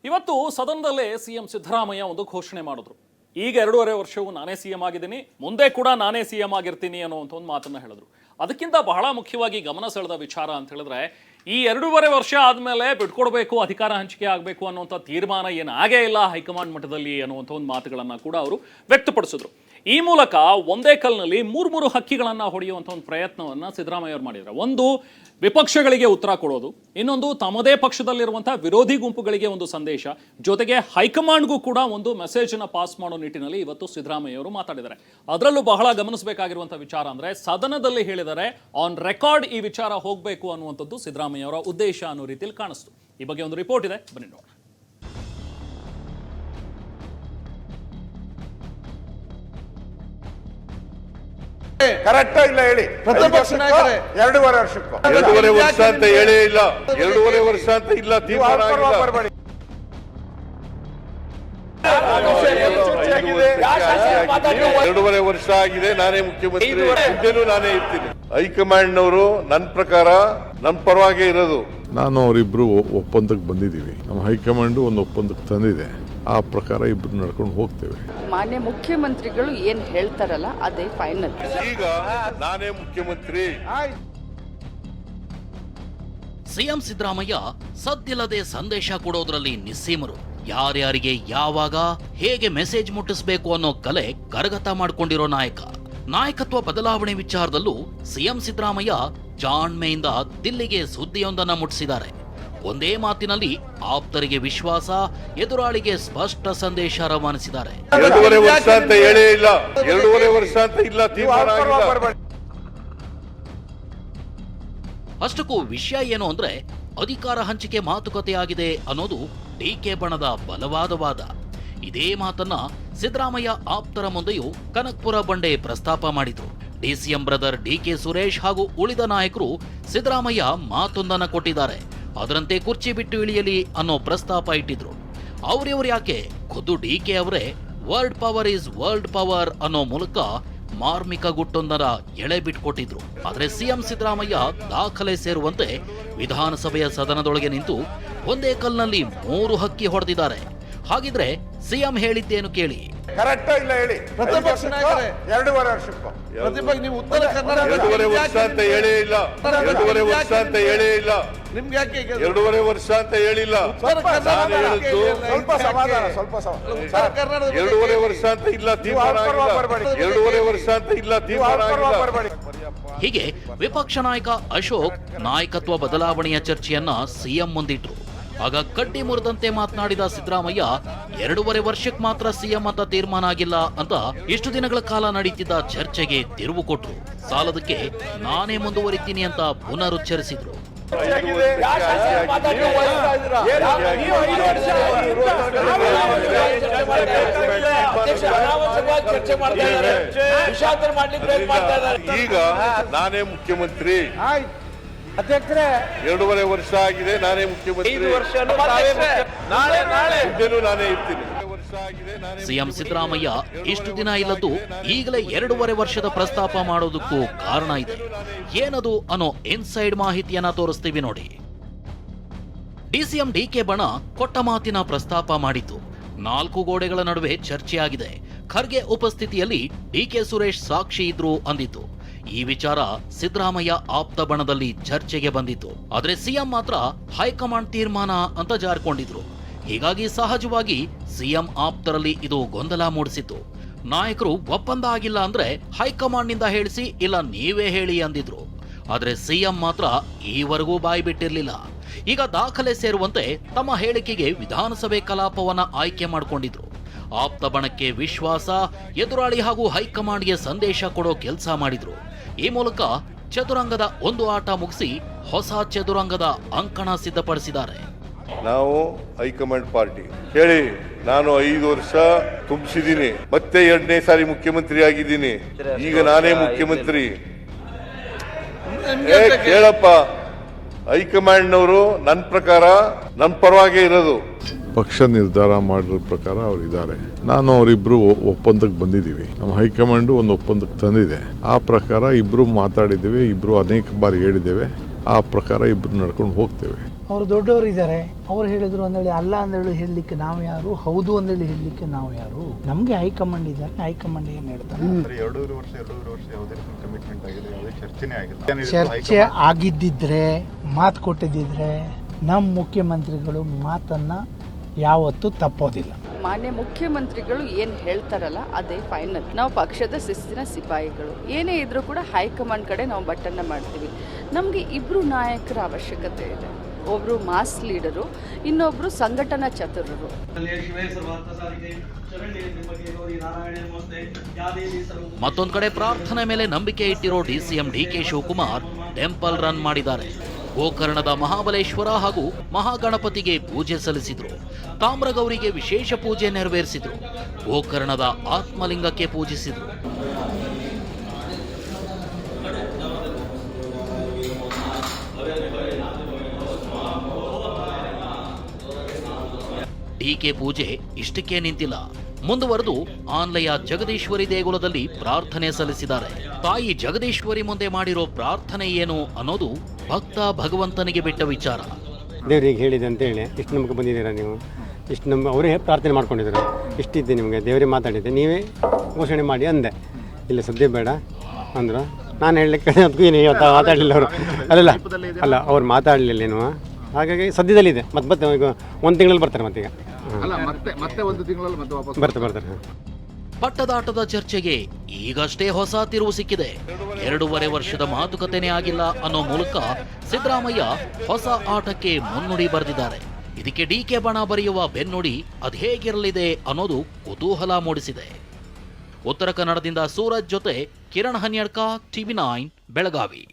ಇವತ್ತು ಸದನದಲ್ಲೇ ಸಿಎಂ ಸಿದ್ದರಾಮಯ್ಯ ಒಂದು ಘೋಷಣೆ ಮಾಡಿದ್ರು. ಈಗ 2.5 ವರ್ಷವೂ ನಾನೇ ಸಿಎಂ ಆಗಿದ್ದೀನಿ, ಮುಂದೆ ಕೂಡ ನಾನೇ ಸಿಎಂ ಆಗಿರ್ತೀನಿ ಅನ್ನುವಂಥ ಒಂದು ಮಾತನ್ನ ಹೇಳಿದ್ರು. ಅದಕ್ಕಿಂತ ಬಹಳ ಮುಖ್ಯವಾಗಿ ಗಮನ ಸೆಳೆದ ವಿಚಾರ ಅಂತ ಹೇಳಿದ್ರೆ, ಈ 2.5 ವರ್ಷ ಆದಮೇಲೆ ಬಿಟ್ಕೊಡ್ಬೇಕು, ಅಧಿಕಾರ ಹಂಚಿಕೆ ಆಗಬೇಕು ಅನ್ನುವಂಥ ತೀರ್ಮಾನ ಏನಾಗೇ ಇಲ್ಲ ಹೈಕಮಾಂಡ್ ಮಟ್ಟದಲ್ಲಿ ಅನ್ನುವಂಥ ಒಂದು ಮಾತುಗಳನ್ನು ಕೂಡ ಅವರು ವ್ಯಕ್ತಪಡಿಸಿದ್ರು. ಈ ಮೂಲಕ ಒಂದೇ ಕಲ್ನಲ್ಲಿ ಮೂರು ಹಕ್ಕಿಗಳನ್ನು ಹೊಡೆಯುವಂಥ ಒಂದು ಪ್ರಯತ್ನವನ್ನು ಸಿದ್ದರಾಮಯ್ಯ ಅವರು ಮಾಡಿದ್ದಾರೆ. ಒಂದು, ವಿಪಕ್ಷಗಳಿಗೆ ಉತ್ತರ ಕೊಡೋದು, ಇನ್ನೊಂದು ತಮ್ಮದೇ ಪಕ್ಷದಲ್ಲಿರುವಂತಹ ವಿರೋಧಿ ಗುಂಪುಗಳಿಗೆ ಒಂದು ಸಂದೇಶ, ಜೊತೆಗೆ ಹೈಕಮಾಂಡ್ಗೂ ಕೂಡ ಒಂದು ಮೆಸೇಜ್ ಅನ್ನು ಪಾಸ್ ಮಾಡೋ ನಿಟ್ಟಿನಲ್ಲಿ ಇವತ್ತು ಸಿದ್ದರಾಮಯ್ಯ ಅವರು ಮಾತಾಡಿದ್ದಾರೆ. ಅದರಲ್ಲೂ ಬಹಳ ಗಮನಿಸಬೇಕಾಗಿರುವಂತಹ ವಿಚಾರ ಅಂದ್ರೆ, ಸದನದಲ್ಲಿ ಹೇಳಿದರೆ ಆನ್ ರೆಕಾರ್ಡ್ ಈ ವಿಚಾರ ಹೋಗಬೇಕು ಅನ್ನುವಂಥದ್ದು ಸಿದ್ದರಾಮಯ್ಯ ಅವರ ಉದ್ದೇಶ ಅನ್ನೋ ರೀತಿಯಲ್ಲಿ ಕಾಣಿಸ್ತು. ಈ ಬಗ್ಗೆ ಒಂದು ರಿಪೋರ್ಟ್ ಇದೆ, ಬನ್ನಿ ನೋಡೋಣ. ಕರೆಕ್ಟ್ ಇಲ್ಲ ಹೇಳಿ. ಪ್ರತಿಪಕ್ಷ ನಾಯಕರೇ 2.5 ವರ್ಷಕ್ಕೂ 2.5 ವರ್ಷ ಅಂತ ಹೇಳೇ ಇಲ್ಲ. 2.5 ವರ್ಷ ಅಂತ ಇಲ್ಲ, ತೀರ್ಮಾನ ಆಗಿಲ್ಲ. 2.5 ವರ್ಷ ಆಗಿದೆ, ನಾನೇ ಮುಖ್ಯಮಂತ್ರಿ, ಮುಂದೆನೂ ನಾನೇ ಇರ್ತೀನಿ. ಹೈಕಮಾಂಡ್ನವರು ನನ್ನ ಪ್ರಕಾರ ನನ್ನ ಪರವಾಗಿ ಇರೋದು. ನಾನು ಅವರಿಬ್ರು ಒಪ್ಪಂದಕ್ಕೆ ಬಂದಿದ್ದೀವಿ. ನಮ್ಮ ಹೈಕಮಾಂಡ್ ಒಂದು ಒಪ್ಪಂದಕ್ಕೆ ತಂದಿದೆ. ಆ ಪ್ರಕಾರ ಇಬ್ರು ನಡ್ಕೊಂಡು ಹೋಗ್ತೇವೆ. ಮಾನ್ಯ ಮುಖ್ಯಮಂತ್ರಿಗಳು ಏನ್ ಹೇಳ್ತಾರಲ್ಲ ಅದೇ ಫೈನಲ್. ಈಗ ನಾನೇ ಮುಖ್ಯಮಂತ್ರಿ. ಸಿಎಂ ಸಿದ್ದರಾಮಯ್ಯ ಸದ್ದಿಲ್ಲದೆ ಸಂದೇಶ ಕೊಡೋದ್ರಲ್ಲಿ ನಿಸ್ಸೀಮರು. ಯಾರ್ಯಾರಿಗೆ ಯಾವಾಗ ಹೇಗೆ ಮೆಸೇಜ್ ಮುಟ್ಟಿಸಬೇಕು ಅನ್ನೋ ಕಲೆ ಕರಗತ ಮಾಡಿಕೊಂಡಿರೋ ನಾಯಕ. ನಾಯಕತ್ವ ಬದಲಾವಣೆ ವಿಚಾರದಲ್ಲೂ ಸಿಎಂ ಸಿದ್ದರಾಮಯ್ಯ ಜಾಣ್ಮೆಯಿಂದ ದಿಲ್ಲಿಗೆ ಸುದ್ದಿಯೊಂದನ್ನ ಮುಟ್ಟಿಸಿದ್ದಾರೆ. ಒಂದೇ ಮಾತಿನಲ್ಲಿ ಆಪ್ತರಿಗೆ ವಿಶ್ವಾಸ, ಎದುರಾಳಿಗೆ ಸ್ಪಷ್ಟ ಸಂದೇಶ ರವಾನಿಸಿದ್ದಾರೆ. 2.5 ವರ್ಷ ಅಂತ ಹೇಳೇ ಇಲ್ಲ. 2.5 ವರ್ಷ ಅಂತ ಇಲ್ಲ, ತೀರ್ಮಾನ ಆಗಿಲ್ಲ. ಅಷ್ಟಕ್ಕೂ ವಿಷಯ ಏನು ಅಂದ್ರೆ, ಅಧಿಕಾರ ಹಂಚಿಕೆ ಮಾತುಕತೆ ಆಗಿದೆ ಅನ್ನೋದು ಡಿಕೆ ಬಣದ ಬಲವಾದ ವಾದ. ಇದೇ ಮಾತನ್ನ ಸಿದ್ದರಾಮಯ್ಯ ಆಪ್ತರ ಮುಂದೆಯೂ ಕನಕಪುರ ಬಂಡೆ ಪ್ರಸ್ತಾಪ ಮಾಡಿದ್ರು. ಡಿಸಿಎಂ ಬ್ರದರ್ ಡಿಕೆ ಸುರೇಶ್ ಹಾಗೂ ಉಳಿದ ನಾಯಕರು ಸಿದ್ದರಾಮಯ್ಯ ಮಾತೊಂದನ್ನ ಕೊಟ್ಟಿದ್ದಾರೆ. ಅದರಂತೆ ಕುರ್ಚಿ ಬಿಟ್ಟು ಇಳಿಯಲಿ ಅನ್ನೋ ಪ್ರಸ್ತಾಪ ಇಟ್ಟಿದ್ರು. ಅವ್ರಿವ್ರು ಯಾಕೆ, ಖುದ್ದು ಡಿಕೆ ಅವರೇ world power is world power ಅನ್ನೋ ಮೂಲಕ ಮಾರ್ಮಿಕ ಗುಟ್ಟೊಂದರ ಎಳೆ ಬಿಟ್ಕೊಟ್ಟಿದ್ರು. ಆದ್ರೆ ಸಿಎಂ ಸಿದ್ದರಾಮಯ್ಯ ದಾಖಲೆ ಸೇರುವಂತೆ ವಿಧಾನಸಭೆಯ ಸದನದೊಳಗೆ ನಿಂತು ಒಂದೇ ಕಲ್ನಲ್ಲಿ 3 ಹಕ್ಕಿ ಹೊಡೆದಿದ್ದಾರೆ. ಹಾಗಿದ್ರೆ ಸಿಎಂ ಹೇಳಿದ್ದೇನು ಕೇಳಿ. ಕರೆಕ್ಟ್ ಇಲ್ಲ ಹೇಳಿ. ಪ್ರತಿಪಕ್ಷ ನಾಯಕರೇ 2.5 ವರ್ಷಕ್ಕೂ ಪ್ರತಿಪಕ್ಷ ನೀವು ಉತ್ತರ ಕರ್ನಾಟಕ 2.5 ವರ್ಷ ಅಂತ ಹೇಳೇ ಇಲ್ಲ. 2.5 ವರ್ಷ ಅಂತ ಹೇಳೇ ಇಲ್ಲ. ನಿಮ್ಗೆ ಯಾಕೆ 2.5 ವರ್ಷ ಅಂತ ಹೇಳಿಲ್ಲ. ನಾನು ಹೇಳಿದ್ದು ಸ್ವಲ್ಪ ಸಮಾಧಾನ. 2.5 ವರ್ಷ ಅಂತ ಇಲ್ಲ, ತೀರ್ಮಾನ ಆಗಿಲ್ಲ. 2.5 ವರ್ಷ ಅಂತ ಇಲ್ಲ, ತೀರ್ಮಾನ ಆಗಿಲ್ಲ. ಹೀಗೆ ವಿಪಕ್ಷ ನಾಯಕ ಅಶೋಕ್ ನಾಯಕತ್ವ ಬದಲಾವಣೆಯ ಚರ್ಚೆಯನ್ನ ಸಿಎಂ ಮುಂದಿಟ್ರು. ಆಗ ಕಡ್ಡಿ ಮುರಿದಂತೆ ಮಾತನಾಡಿದ ಸಿದ್ದರಾಮಯ್ಯ 2.5 ವರ್ಷಕ್ಕೆ ಮಾತ್ರ ಸಿಎಂ ಅಂತ ತೀರ್ಮಾನ ಆಗಿಲ್ಲ ಅಂತ ಇಷ್ಟು ದಿನಗಳ ಕಾಲ ನಡೀತಿದ್ದ ಚರ್ಚೆಗೆ ತಿರುವು ಕೊಟ್ರು. ಸಾಲದಕ್ಕೆ ನಾನೇ ಮುಂದುವರಿತೀನಿ ಅಂತ ಪುನರುಚ್ಚರಿಸಿದ್ರು. ಈಗ ನಾನೇ ಮುಖ್ಯಮಂತ್ರಿ. ಅಧ್ಯಕ್ಷರೇ 2.5 ವರ್ಷ ಆಗಿದೆ, ನಾನೇ ಮುಖ್ಯಮಂತ್ರಿ, ಮುಂದೆನೂ ನಾನೇ ಇರ್ತೀನಿ. ಸಿಎಂ ಸಿದ್ದರಾಮಯ್ಯ ಇಷ್ಟು ದಿನ ಇಲ್ಲದ್ದು ಈಗಲೇ 2.5 ವರ್ಷದ ಪ್ರಸ್ತಾಪ ಮಾಡೋದಕ್ಕೂ ಕಾರಣ ಇದೆ. ಏನದು ಅನ್ನೋ ಇನ್ಸೈಡ್ ಮಾಹಿತಿಯನ್ನ ತೋರಿಸ್ತೀವಿ ನೋಡಿ. ಡಿಸಿಎಂ ಡಿಕೆ ಬಣ ಕೊಟ್ಟ ಮಾತಿನ ಪ್ರಸ್ತಾಪ ಮಾಡಿತ್ತು. 4 ಗೋಡೆಗಳ ನಡುವೆ ಚರ್ಚೆಯಾಗಿದೆ. ಖರ್ಗೆ ಉಪಸ್ಥಿತಿಯಲ್ಲಿ ಡಿಕೆ ಸುರೇಶ್ ಸಾಕ್ಷಿ ಇದ್ರು ಅಂದಿತ್ತು. ಈ ವಿಚಾರ ಸಿದ್ದರಾಮಯ್ಯ ಆಪ್ತ ಬಣದಲ್ಲಿ ಚರ್ಚೆಗೆ ಬಂದಿತ್ತು. ಆದ್ರೆ ಸಿಎಂ ಮಾತ್ರ ಹೈಕಮಾಂಡ್ ತೀರ್ಮಾನ ಅಂತ ಜಾರಿಕೊಂಡಿದ್ರು. ಹೀಗಾಗಿ ಸಹಜವಾಗಿ ಸಿಎಂ ಆಪ್ತರಲ್ಲಿ ಇದು ಗೊಂದಲ ಮೂಡಿಸಿತ್ತು. ನಾಯಕರು ಒಪ್ಪಂದ ಆಗಿಲ್ಲ ಅಂದ್ರೆ ಹೈಕಮಾಂಡ್ ನಿಂದ ಹೇಳಿಸಿ, ಇಲ್ಲ ನೀವೇ ಹೇಳಿ ಅಂದಿದ್ರು. ಆದ್ರೆ ಸಿಎಂ ಮಾತ್ರ ಈವರೆಗೂ ಬಾಯಿ ಬಿಟ್ಟಿರ್ಲಿಲ್ಲ. ಈಗ ದಾಖಲೆ ಸೇರುವಂತೆ ತಮ್ಮ ಹೇಳಿಕೆಗೆ ವಿಧಾನಸಭೆ ಕಲಾಪವನ್ನ ಆಯ್ಕೆ ಮಾಡಿಕೊಂಡಿದ್ರು. ಆಪ್ತ ಬಣಕ್ಕೆ ವಿಶ್ವಾಸ, ಎದುರಾಳಿ ಹಾಗೂ ಹೈಕಮಾಂಡ್ಗೆ ಸಂದೇಶ ಕೊಡೋ ಕೆಲಸ ಮಾಡಿದ್ರು. ಈ ಮೂಲಕ ಚದುರಂಗದ ಒಂದು ಆಟ ಮುಗಿಸಿ ಹೊಸ ಚದುರಂಗದ ಅಂಕಣ ಸಿದ್ಧಪಡಿಸಿದ್ದಾರೆ. ನಾವು ಹೈಕಮಾಂಡ್ ಪಾರ್ಟಿ ಹೇಳಿ, ನಾನು 5 ವರ್ಷ ತುಂಬಿಸಿದ್ದೀನಿ, ಮತ್ತೆ 2ನೇ ಸಾರಿ ಮುಖ್ಯಮಂತ್ರಿ ಆಗಿದ್ದೀನಿ. ಈಗ ನಾನೇ ಮುಖ್ಯಮಂತ್ರಿ. ಕೇಳಪ್ಪ, ಹೈಕಮಾಂಡ್ನವರು ನನ್ನ ಪ್ರಕಾರ ನನ್ನ ಪರವಾಗಿ ಇರೋದು. ಪಕ್ಷ ನಿರ್ಧಾರ ಮಾಡಿರೋ ಪ್ರಕಾರ ಅವರಿದ್ದಾರೆ. ನಾನು ಅವರಿಬ್ರು ಒಪ್ಪಂದಕ್ಕೆ ಬಂದಿದ್ದೀವಿ. ನಮ್ಮ ಹೈಕಮಾಂಡ್ ಒಂದು ಒಪ್ಪಂದಕ್ಕೆ ತಂದಿದೆ. ಆ ಪ್ರಕಾರ ಇಬ್ರು ಮಾತಾಡಿದ್ದೇವೆ, ಇಬ್ರು ಅನೇಕ ಬಾರಿ ಹೇಳಿದ್ದೇವೆ. ಆ ಪ್ರಕಾರ ಇಬ್ರು ನಡ್ಕೊಂಡು ಹೋಗ್ತೇವೆ. ಅವರು ದೊಡ್ಡವರು ಇದ್ದಾರೆ, ಅವ್ರು ಹೇಳಿದ್ರು ಅಂದೇಳಿ ಅಲ್ಲ ಅಂದೇಳಿ ಹೇಳಲಿಕ್ಕೆ ನಾವು ಯಾರು, ಹೌದು ಅಂದೇಳಿ ಹೇಳಲಿಕ್ಕೆ ನಾವು ಯಾರು? ನಮಗೆ ಹೈಕಮಾಂಡ್ ಇದ್ದಾರೆ, ಹೈಕಮಾಂಡ್ ಏನು ಹೇಳ್ತಾರೆ. 2.5 ವರ್ಷ ಯಾವುದೇ ಕಮಿಟ್ಮೆಂಟ್ ಆಗಿದೆ, ಯಾವುದೇ ಚರ್ಚೆನೇ ಆಗಿಲ್ಲ. ಚರ್ಚೆ ಆಗಿದ್ದಿದ್ರೆ, ಮಾತು ಕೊಟ್ಟಿದ್ದಿದ್ರೆ ನಮ್ಮ ಮುಖ್ಯಮಂತ್ರಿಗಳು ಮಾತನ್ನ ಯಾವತ್ತೂ ತಪ್ಪೋದಿಲ್ಲ. ಮಾನ್ಯ ಮುಖ್ಯಮಂತ್ರಿಗಳು ಏನು ಹೇಳ್ತಾರಲ್ಲ ಅದೇ ಫೈನಲ್. ನಾವು ಪಕ್ಷದ ಶಿಸ್ತಿನ ಸಿಪಾಯಿಗಳು, ಏನೇ ಇದ್ರೂ ಕೂಡ ಹೈಕಮಾಂಡ್ ಕಡೆ ನಾವು ಬಟ್ಟನ್ನ ಮಾಡ್ತೀವಿ. ನಮಗೆ ಇಬ್ಬರು ನಾಯಕರ ಅವಶ್ಯಕತೆ ಇದೆ. ಒಬ್ಬರು ಮಾಸ್ ಲೀಡರು, ಇನ್ನೊಬ್ಬರು ಸಂಘಟನಾ ಚತುರರು. ಮತ್ತೊಂದು ಕಡೆ ಪ್ರಾರ್ಥನೆ ಮೇಲೆ ನಂಬಿಕೆ ಇಟ್ಟಿರೋ DCM DK Shivakumar temple run ಮಾಡಿದ್ದಾರೆ. ಗೋಕರ್ಣದ ಮಹಾಬಲೇಶ್ವರ ಹಾಗೂ ಮಹಾಗಣಪತಿಗೆ ಪೂಜೆ ಸಲ್ಲಿಸಿದ್ರು. ತಾಮ್ರಗೌರಿಗೆ ವಿಶೇಷ ಪೂಜೆ ನೆರವೇರಿಸಿದ್ರು. ಗೋಕರ್ಣದ ಆತ್ಮಲಿಂಗಕ್ಕೆ ಪೂಜಿಸಿದ್ರು. ಡಿಕೆ ಪೂಜೆ ಇಷ್ಟಕ್ಕೆ ನಿಂತಿಲ್ಲ. ಮುಂದುವರೆದು ಆನ್ಲೆಯ ಜಗದೀಶ್ವರಿ ದೇಗುಲದಲ್ಲಿ ಪ್ರಾರ್ಥನೆ ಸಲ್ಲಿಸಿದ್ದಾರೆ. ತಾಯಿ ಜಗದೀಶ್ವರಿ ಮುಂದೆ ಮಾಡಿರೋ ಪ್ರಾರ್ಥನೆ ಏನು ಅನ್ನೋದು ಭಕ್ತ ಭಗವಂತನಿಗೆ ಬಿಟ್ಟ ವಿಚಾರ. ದೇವರಿಗೆ ಹೇಳಿದೆ ಅಂತ ಹೇಳಿ ಇಷ್ಟು ನಂಬಿಕೆ ಬಂದಿದ್ದೀರಾ ನೀವು, ಇಷ್ಟು ಅವರೇ ಪ್ರಾರ್ಥನೆ ಮಾಡ್ಕೊಂಡಿದ್ರು, ಇಷ್ಟಿದ್ದೆ ನಿಮಗೆ ದೇವರೇ ಮಾತಾಡಿದ್ದೆ, ನೀವೇ ಘೋಷಣೆ ಮಾಡಿ ಅಂದೆ. ಇಲ್ಲ ಸದ್ಯ ಬೇಡ ಅಂದರು. ನಾನು ಹೇಳಲಿಕ್ಕೆ ಅದಕ್ಕೂ ಏನು ಮಾತಾಡಲಿಲ್ಲ ಅವರು. ಅಲ್ಲ ಅವ್ರು ಮಾತಾಡಲಿಲ್ಲ ಏನು, ಹಾಗಾಗಿ ಸದ್ಯದಲ್ಲಿದೆ. ಮತ್ತೆ ಈಗ 1 ತಿಂಗಳಲ್ಲಿ ಬರ್ತಾರೆ. ಮತ್ತೀಗ ಮತ್ತೆ 1 ತಿಂಗಳಲ್ಲಿ ಮತ್ತೆ ವಾಪಸ್ ಬರ್ತಾರೆ. ಪಟ್ಟದಾಟದ ಚರ್ಚೆಗೆ ಈಗಷ್ಟೇ ಹೊಸ ತಿರುವು ಸಿಕ್ಕಿದೆ. 2.5 ವರ್ಷದ ಮಾತುಕತೆನೇ ಆಗಿಲ್ಲ ಅನ್ನೋ ಮೂಲಕ ಸಿದ್ದರಾಮಯ್ಯ ಹೊಸ ಆಟಕ್ಕೆ ಮುನ್ನುಡಿ ಬರೆದಿದ್ದಾರೆ. ಇದಕ್ಕೆ ಡಿಕೆ ಬಣ ಬರೆಯುವ ಬೆನ್ನುಡಿ ಅದೇಗಿರಲಿದೆ ಅನ್ನೋದು ಕುತೂಹಲ ಮೂಡಿಸಿದೆ. ಉತ್ತರ ಕನ್ನಡದಿಂದ ಸೂರಜ್ ಜೊತೆ ಕಿರಣ್ ಹನ್ಯಡ್ಕ, TV9 ಬೆಳಗಾವಿ.